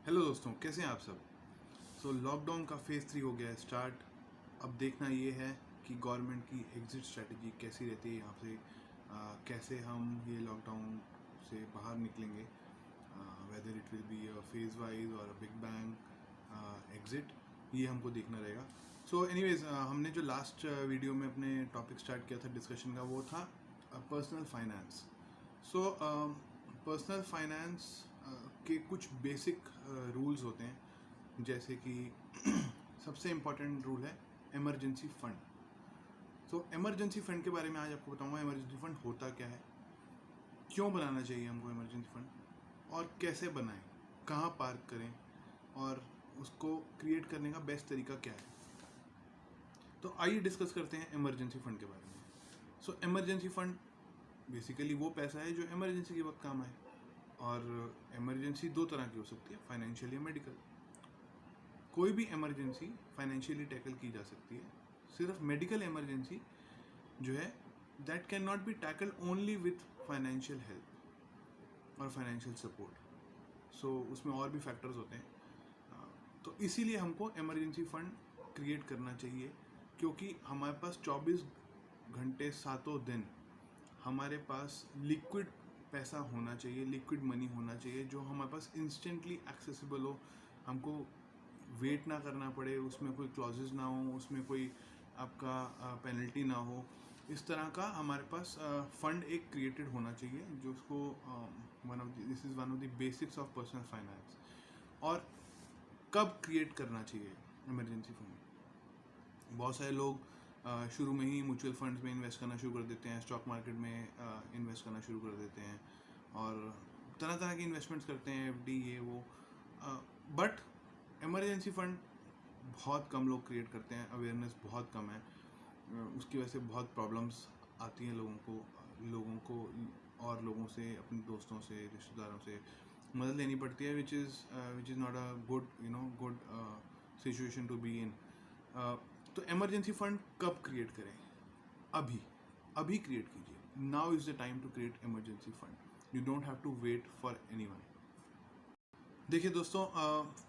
Hello दोस्तों, कैसे हैं आप सब। लॉकडाउन का फेज़ 3 हो गया है स्टार्ट। अब देखना ये है कि गवर्नमेंट की एग्ज़िट स्ट्रेटजी कैसी रहती है यहाँ से। कैसे हम ये लॉकडाउन से बाहर निकलेंगे, whether it will be a phase wise और अ बिग बैंग एग्ज़िट, ये हमको देखना रहेगा। एनीवेज, हमने जो लास्ट वीडियो में अपने टॉपिक स्टार्ट किया था डिस्कशन का, वो था पर्सनल फाइनेंस। पर्सनल फाइनेंस के कुछ बेसिक रूल्स होते हैं, जैसे कि सबसे इम्पॉर्टेंट रूल है इमरजेंसी फंड। इमरजेंसी फंड के बारे में आज आपको बताऊंगा। इमरजेंसी फंड होता क्या है, क्यों बनाना चाहिए हमको इमरजेंसी फंड, और कैसे बनाएं, कहाँ पार्क करें, और उसको क्रिएट करने का बेस्ट तरीका क्या है। तो आइए डिस्कस करते हैं इमरजेंसी फंड के बारे में। इमरजेंसी फंड बेसिकली वो पैसा है जो इमरजेंसी के वक्त काम आए, और इमरजेंसी दो तरह की हो सकती है, फाइनेंशियल या मेडिकल। कोई भी इमरजेंसी फाइनेंशियली टैकल की जा सकती है, सिर्फ मेडिकल इमरजेंसी जो है that can not be tackle only with financial help और फाइनेंशियल सपोर्ट। उसमें और भी फैक्टर्स होते हैं। तो इसीलिए हमको इमरजेंसी फंड क्रिएट करना चाहिए, क्योंकि हमारे पास 24 घंटे सातों दिन हमारे पास लिक्विड पैसा होना चाहिए, लिक्विड मनी होना चाहिए, जो हमारे पास इंस्टेंटली एक्सेसिबल हो, हमको वेट ना करना पड़े, उसमें कोई क्लॉजेज ना हो, उसमें कोई आपका पेनल्टी ना हो। इस तरह का हमारे पास फंड एक क्रिएटेड होना चाहिए, जो उसको this is one of the basics of personal finance. और कब क्रिएट करना चाहिए इमरजेंसी फंड? बहुत सारे लोग शुरू में ही म्यूचुअल फंड्स में इन्वेस्ट करना शुरू कर देते हैं, स्टॉक मार्केट में इन्वेस्ट करना शुरू कर देते हैं, और तरह तरह की इन्वेस्टमेंट्स करते हैं, एफडी ये वो। बट इमरजेंसी फंड बहुत कम लोग क्रिएट करते हैं, अवेयरनेस बहुत कम है। उसकी वजह से बहुत प्रॉब्लम्स आती हैं लोगों को और लोगों से, अपने दोस्तों से, रिश्तेदारों से मदद लेनी पड़ती है, which is not a good situation to be in. तो इमरजेंसी फंड कब क्रिएट करें? अभी क्रिएट कीजिए। Now is the time to create emergency fund. You don't have to wait for anyone. देखिए दोस्तों,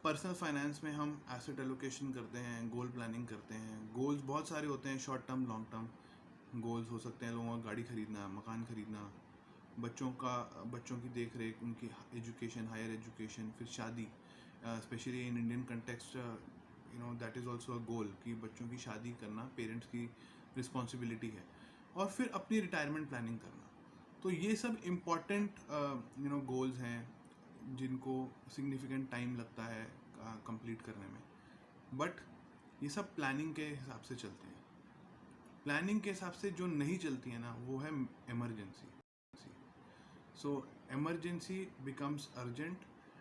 पर्सनल फाइनेंस में हम एसेट एलोकेशन करते हैं, गोल प्लानिंग करते हैं। गोल्स बहुत सारे होते हैं, short term, long term goals हो सकते हैं। लोगों का गाड़ी खरीदना, मकान खरीदना, बच्चों की देख रेख, उनकी एजुकेशन, हायर एजुकेशन, फिर शादी। Specially in Indian context, that is also a goal कि बच्चों की शादी करना पेरेंट्स की रिस्पॉन्सिबिलिटी है। और फिर अपनी रिटायरमेंट प्लानिंग करना। तो ये सब इम्पॉर्टेंट गोल्स हैं, जिनको सिग्निफिकेंट टाइम लगता है कंप्लीट करने में। बट ये सब प्लानिंग के हिसाब से चलते हैं। प्लानिंग के हिसाब से जो नहीं चलती है ना, वो है emergency. Emergency becomes urgent,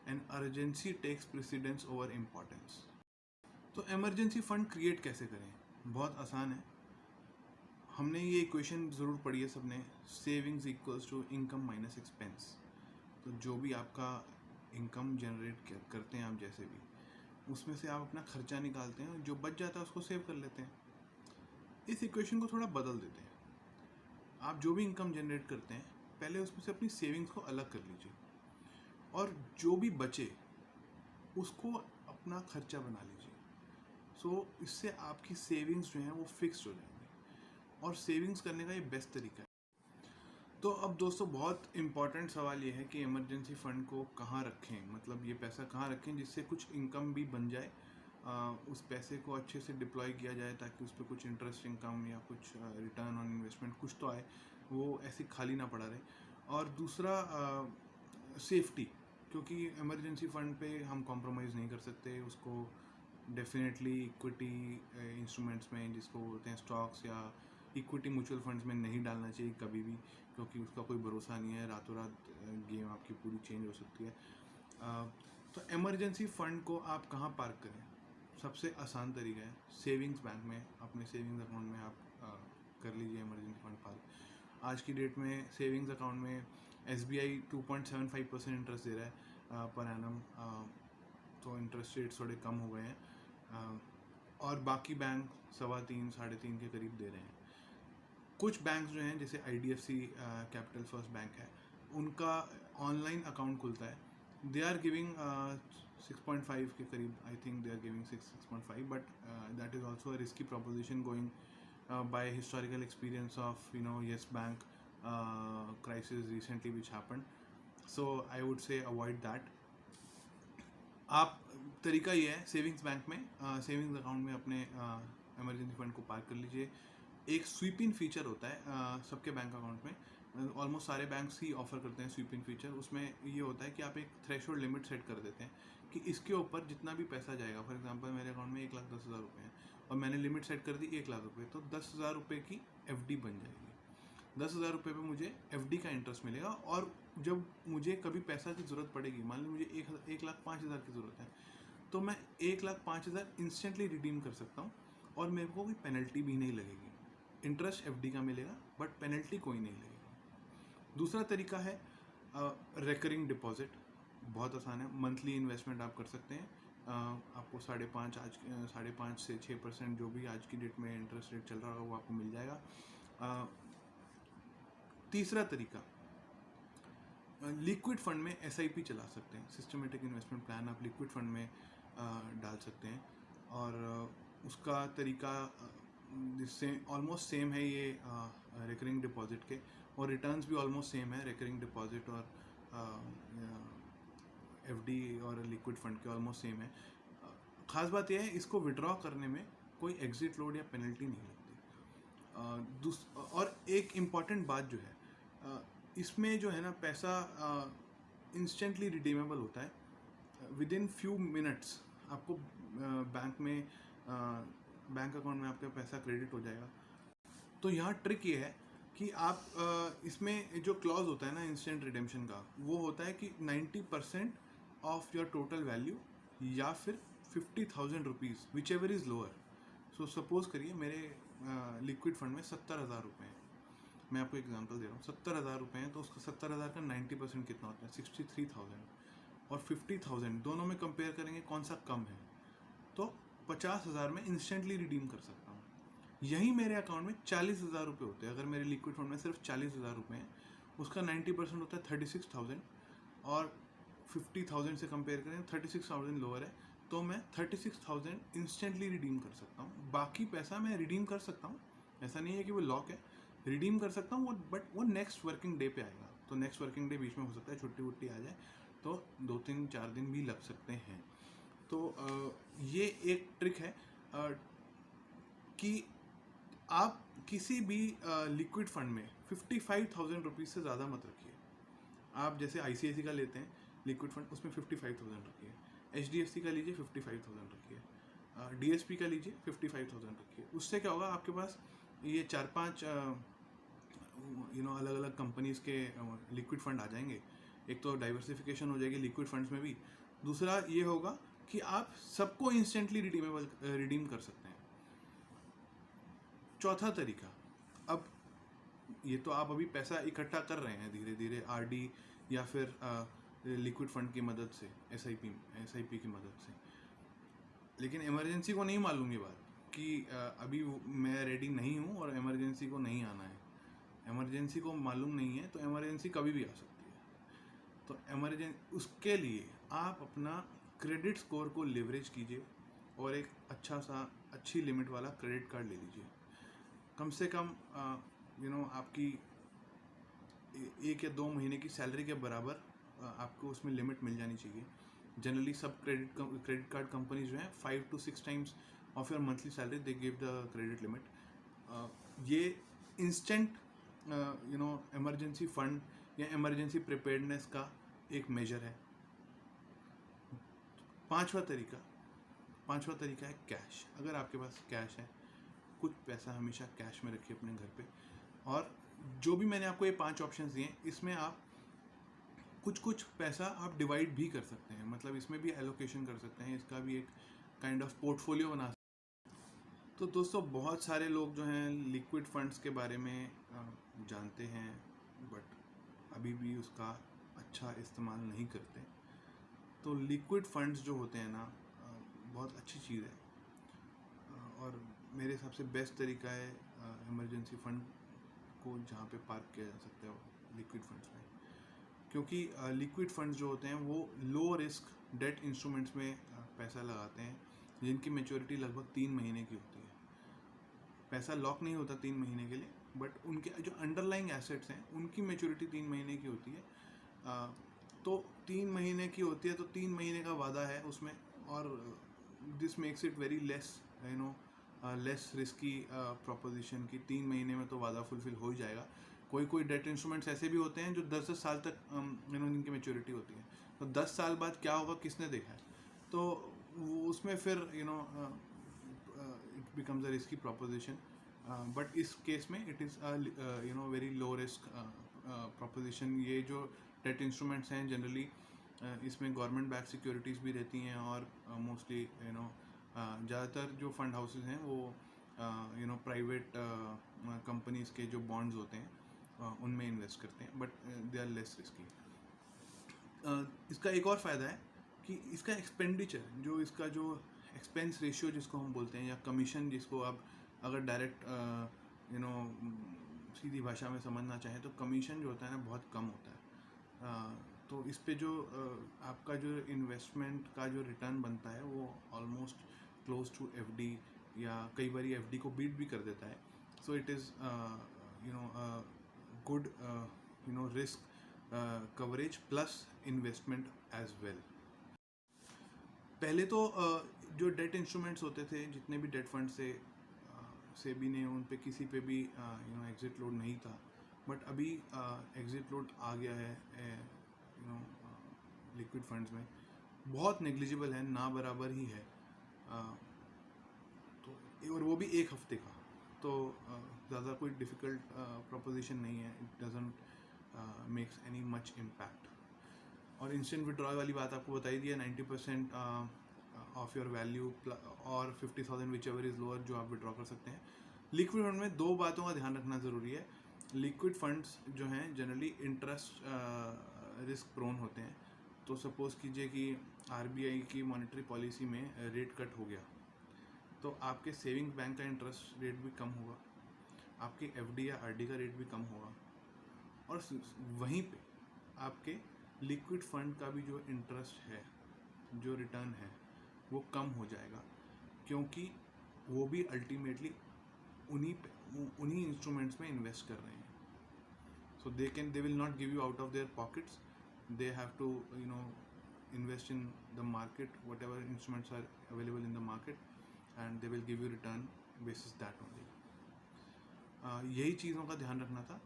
and urgency takes precedence over importance. तो इमरजेंसी फंड क्रिएट कैसे करें? बहुत आसान है। हमने ये इक्वेशन ज़रूर पढ़ी है सबने, savings equals to income minus expense. तो जो भी आपका इनकम जनरेट करते हैं आप, जैसे भी, उसमें से आप अपना खर्चा निकालते हैं, जो बच जाता है उसको सेव कर लेते हैं। इस इक्वेशन को थोड़ा बदल देते हैं। आप जो भी इनकम जनरेट करते हैं, पहले उसमें से अपनी सेविंग्स को अलग कर लीजिए, और जो भी बचे उसको अपना खर्चा बना लीजिए। इससे आपकी सेविंग्स जो हैं वो फिक्स्ड हो जाएंगी, और सेविंग्स करने का ये बेस्ट तरीका है। तो अब दोस्तों, बहुत इम्पॉर्टेंट सवाल ये है कि इमरजेंसी फ़ंड को कहाँ रखें, मतलब ये पैसा कहाँ रखें जिससे कुछ इनकम भी बन जाए, उस पैसे को अच्छे से डिप्लॉय किया जाए, ताकि उस पर कुछ इंटरेस्ट इनकम या कुछ रिटर्न ऑन इन्वेस्टमेंट कुछ तो आए, वो ऐसी खाली ना पड़ा रहे। और दूसरा, सेफ्टी, क्योंकि इमरजेंसी फ़ंड पे हम कॉम्प्रोमाइज़ नहीं कर सकते। उसको डेफिनेटली इक्विटी इंस्ट्रूमेंट्स में, जिसको बोलते हैं स्टॉक्स या इक्विटी म्यूचुअल फंड्स में, नहीं डालना चाहिए कभी भी, क्योंकि उसका कोई भरोसा नहीं है। रातों रात गेम आपकी पूरी चेंज हो सकती है। तो इमरजेंसी फ़ंड को आप कहाँ पार्क करें? सबसे आसान तरीका है सेविंग्स बैंक में, अपने सेविंग्स अकाउंट में आप कर लीजिए इमरजेंसी फंड पार्क। आज की डेट में सेविंग्स अकाउंट में SBI 2.75% इंटरेस्ट दे रहा है पर एनम। तो इंटरेस्ट रेट्स थोड़े कम हो गए हैं, और बाकी बैंक 3.25 3.5 के करीब दे रहे हैं। कुछ बैंक जो हैं, जैसे IDFC कैपिटल फर्स्ट बैंक है, उनका ऑनलाइन अकाउंट खुलता है। दे आर गिविंग 6.5 के करीब I think they are giving 6.5, but that is also a risky proposition going by historical experience of Yes Bank crisis recently which happened. So I would say avoid that. आप तरीका ये है, savings bank में savings account में अपने emergency fund को park कर लीजिए. एक स्वीप इन फीचर होता है सबके बैंक अकाउंट में, ऑलमोस्ट सारे बैंक्स ही ऑफर करते हैं स्वीप इन फीचर. उसमें ये होता है कि आप एक थ्रेशोल्ड लिमिट सेट कर देते हैं कि इसके ऊपर जितना भी पैसा जाएगा, फॉर एग्जांपल मेरे अकाउंट में 1,10,000 रुपये हैं और मैंने लिमिट सेट कर दी 1,00,000 रुपये, तो 10,000 रुपये की FD बन जाएगी. 10,000 रुपये पे मुझे FD का इंटरेस्ट मिलेगा. और जब मुझे कभी पैसा की ज़रूरत पड़ेगी, मान लो मुझे 1,05,000 की ज़रूरत है, तो मैं 1,05,000 इंस्टेंटली रिडीम कर सकता हूँ और मेरे को कोई पेनल्टी भी नहीं लगेगी. इंटरेस्ट FD का मिलेगा बट पेनल्टी कोई नहीं लगेगी. दूसरा तरीका है रिकरिंग डिपॉजिट. बहुत आसान है, मंथली इन्वेस्टमेंट आप कर सकते हैं. आपको 5.5 से 6% जो भी आज की डेट में इंटरेस्ट रेट चल रहा होगा वो आपको मिल जाएगा. तीसरा तरीका, लिक्विड फंड में SIP चला सकते हैं. सिस्टमेटिक इन्वेस्टमेंट प्लान आप लिक्विड फंड में डाल सकते हैं और उसका तरीका जिससे ऑलमोस्ट सेम है ये रिकरिंग डिपॉजिट के, और रिटर्न्स भी ऑलमोस्ट सेम है रिकरिंग डिपॉजिट और FD और लिक्विड फंड के ऑलमोस्ट सेम है. ख़ास बात यह है इसको विड्रॉ करने में कोई एग्जिट लोड या पेनल्टी नहीं लगती. और एक इम्पॉर्टेंट बात जो है, इसमें जो है ना पैसा इंस्टेंटली रिडीमेबल होता है. विद इन फ्यू मिनट्स आपको बैंक अकाउंट में आपका पैसा क्रेडिट हो जाएगा. तो यहाँ ट्रिक ये है कि आप इसमें जो क्लॉज होता है ना इंस्टेंट रिडेम्पशन का, वो होता है कि 90% ऑफ योर टोटल वैल्यू या फिर 50,000 rupees, which ever is lower. So suppose करिए मेरे लिक्विड फंड में 70,000 रुपये हैं. मैं आपको एग्जांपल दे रहा हूँ, 70,000 रुपये हैं तो उसका 70,000 का 90% कितना होता है, 63,000. और 50,000 दोनों में कंपेयर करेंगे कौन सा कम है, तो 50,000 में इंस्टेंटली रिडीम कर सकता हूँ. यही मेरे अकाउंट में 40,000 रुपये होते हैं. अगर मेरे लिक्विड फंड में सिर्फ 40,000 रुपये हैं, उसका 90% होता है 36,000. और 50,000 से कंपेयर करें 36,000 लोअर है, तो मैं 36,000 इंस्टेंटली रिडीम कर सकता हूँ. बाकी पैसा मैं रिडीम कर सकता हूँ, ऐसा नहीं है कि वो लॉक है, रिडीम कर सकता हूँ वो, बट वो नेक्स्ट वर्किंग डे पे आएगा. तो नेक्स्ट वर्किंग डे बीच में हो सकता है छुट्टी वुट्टी आ जाए, तो 2-3-4 दिन भी लग सकते हैं. तो ये एक ट्रिक है कि आप किसी भी लिक्विड फंड में 55,000 रुपीज़ से ज़्यादा मत रखिए. आप जैसे ICICI का लेते हैं लिक्विड फंड, उसमें 55,000 रखिए. HDFC का लीजिए 55,000 रखिए. DSP का लीजिए 55,000 रखिए. उससे क्या होगा, आपके पास ये 4-5 अलग अलग कंपनीज़ के लिक्विड फंड आ जाएंगे. एक तो डाइवर्सिफिकेशन हो जाएगी लिक्विड फंड्स में भी. दूसरा ये होगा कि आप सबको इंस्टेंटली रिडीम कर सकते हैं. चौथा तरीका, अब ये तो आप अभी पैसा इकट्ठा कर रहे हैं धीरे धीरे RD या फिर लिक्विड फंड की मदद से, SIP की मदद से. लेकिन इमरजेंसी को नहीं मालूम ये बात कि अभी मैं रेडी नहीं हूँ और इमरजेंसी को नहीं आना है. इमरजेंसी को मालूम नहीं है तो इमरजेंसी कभी भी आ सकती है. तो उसके लिए आप अपना क्रेडिट स्कोर को लेवरेज कीजिए और एक अच्छी लिमिट वाला क्रेडिट कार्ड ले लीजिए. कम से कम आपकी 1 या 2 महीने की सैलरी के बराबर आपको उसमें लिमिट मिल जानी चाहिए. जनरली सब क्रेडिट कार्ड कंपनीज जो हैं 5 to 6 times of your monthly salary they give the credit limit. ये इंस्टेंट इमरजेंसी फंड या इमरजेंसी प्रिपेयर्डनेस का एक मेजर है. पांचवा तरीका है कैश. अगर आपके पास कैश है, कुछ पैसा हमेशा कैश में रखिए अपने घर पे. और जो भी मैंने आपको ये 5 ऑप्शंस दिए, इसमें आप कुछ पैसा आप डिवाइड भी कर सकते हैं, मतलब इसमें भी एलोकेशन कर सकते हैं. इसका भी एक काइंड ऑफ पोर्टफोलियो बना सकते हैं. तो दोस्तों, बहुत सारे लोग जो हैं लिक्विड फंड्स के बारे में जानते हैं बट अभी भी उसका अच्छा इस्तेमाल नहीं करते. तो लिक्विड फंड्स जो होते हैं ना, बहुत अच्छी चीज़ है. और मेरे हिसाब से बेस्ट तरीका है इमरजेंसी फंड को जहाँ पे पार्क किया जा सकता है लिक्विड फंड्स में. क्योंकि लिक्विड फंड्स जो होते हैं वो लो रिस्क डेट इंस्ट्रूमेंट्स में पैसा लगाते हैं, जिनकी मैच्योरिटी लगभग 3 महीने की होती है। पैसा लॉक नहीं होता 3 महीने के लिए, बट उनके जो अंडरलाइंग एसेट्स हैं उनकी मैच्योरिटी 3 महीने की होती है। तो 3 महीने की होती है, तो 3 महीने का वादा है उसमें, और this makes it very less less risky proposition की 3 महीने में तो वादा फुलफिल हो ही जाएगा। कोई डेट इंस्ट्रूमेंट्स ऐसे भी होते हैं जो 10-10 साल तक जिनकी मैच्योरिटी होती है, तो 10 साल बाद क्या होगा किसने देखा है, तो उसमें फिर it becomes a risky proposition. But इस केस में it is very low risk proposition. ये जो डेट इंस्ट्रूमेंट्स हैं जनरली इसमें गवर्नमेंट बैक सिक्योरिटीज़ भी रहती हैं, और मोस्टली ज़्यादातर जो फंड हाउसेस हैं वो प्राइवेट कंपनीज़ के जो बॉन्ड्स होते हैं उनमें इन्वेस्ट करते हैं, but they are less risky. इसका एक और फ़ायदा है कि इसका एक्सपेंडिचर, जो इसका जो एक्सपेंस रेशियो जिसको हम बोलते हैं, या कमीशन जिसको आप अगर डायरेक्ट सीधी भाषा में समझना चाहें, तो कमीशन जो होता है ना बहुत कम होता है। तो इस पे जो आपका जो इन्वेस्टमेंट का जो रिटर्न बनता है वो ऑलमोस्ट क्लोज टू एफडी, या कई बार एफडी को बीट भी कर देता है। So it is good risk coverage plus investment as well. पहले तो जो डेट इंस्ट्रूमेंट्स होते थे, जितने भी डेट फंड से सेबी ने उन पे किसी पे भी एग्जिट लोड नहीं था, बट अभी एग्जिट लोड आ गया है लिक्विड फंड्स में, बहुत नेग्लिजिबल है, ना बराबर ही है। तो और वो भी 1 हफ्ते का, तो ज़्यादा कोई डिफ़िकल्ट प्रोपोजिशन नहीं है। It doesn't makes any much impact. और इंस्टेंट विड्रॉल वाली बात आपको बताई दी है, 90% ऑफ योर वैल्यू और 50,000 विच एवर इज़ लोअर जो आप विड्रॉ कर सकते हैं। लिक्विड फंड में 2 बातों का ध्यान रखना ज़रूरी है। लिक्विड फंड्स जो हैं जनरली इंटरेस्ट रिस्क प्रोन होते हैं। तो सपोज़ कीजिए कि आरबीआई की मॉनेटरी पॉलिसी में रेट कट हो गया, तो आपके सेविंग बैंक का इंटरेस्ट रेट भी कम होगा, आपकी एफडी या आरडी का रेट भी कम होगा, और वहीं पे आपके लिक्विड फंड का भी जो इंटरेस्ट है, जो रिटर्न है, वो कम हो जाएगा, क्योंकि वो भी अल्टीमेटली उन्हीं इंस्ट्रूमेंट्स में इन्वेस्ट कर रहे हैं। So they will not give you out of their pockets, they have to invest in the market, whatever instruments are available in the market, and they will give you return basis that only. यही चीज़ों का ध्यान रखना था।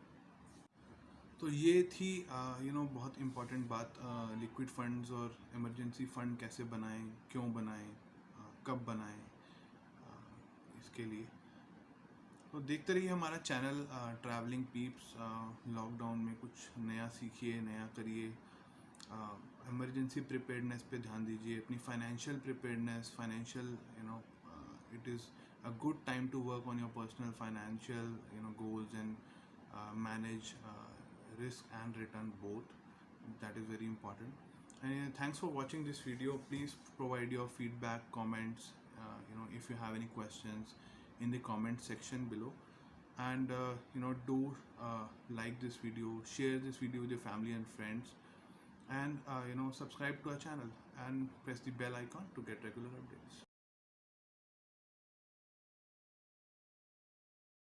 तो ये थी बहुत इम्पॉर्टेंट बात, लिक्विड फंड्स और इमरजेंसी फंड कैसे बनाएं, क्यों बनाएं, कब बनाएं, इसके लिए। तो देखते रहिए हमारा चैनल ट्रैवलिंग पीप्स। लॉकडाउन में कुछ नया सीखिए, नया करिए। इमरजेंसी प्रिपेयर्डनेस पे ध्यान दीजिए, अपनी financial preparedness, financial it is a good time to work on your personal financial goals and manage risk and return both. That is very important. And thanks for watching this video. Please provide your feedback, comments, if you have any questions in the comment section below. And do like this video, share this video with your family and friends, and subscribe to our channel and press the bell icon to get regular updates.